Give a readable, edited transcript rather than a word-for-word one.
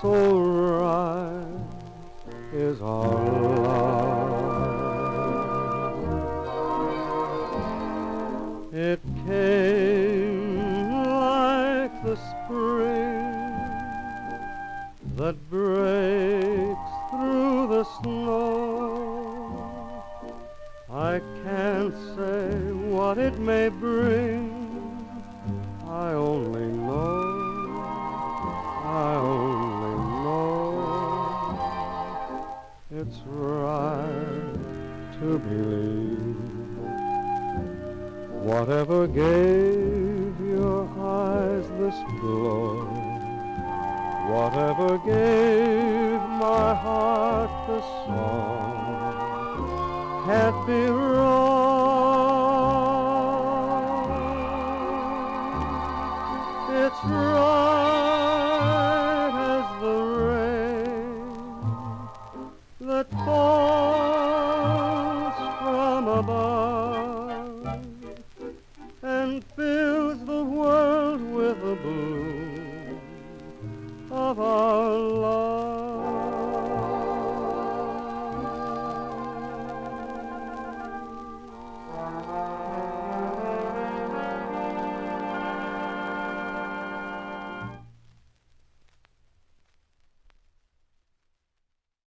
so right is our love. It came like the spring that breaks through the snow. I can't say what it may bring, I only know, it's right to believe. Whatever gave your eyes this glow, whatever gave my heart this song, can't be wrong. It's right as the rain that falls from above and fills the world with the bloom of our love.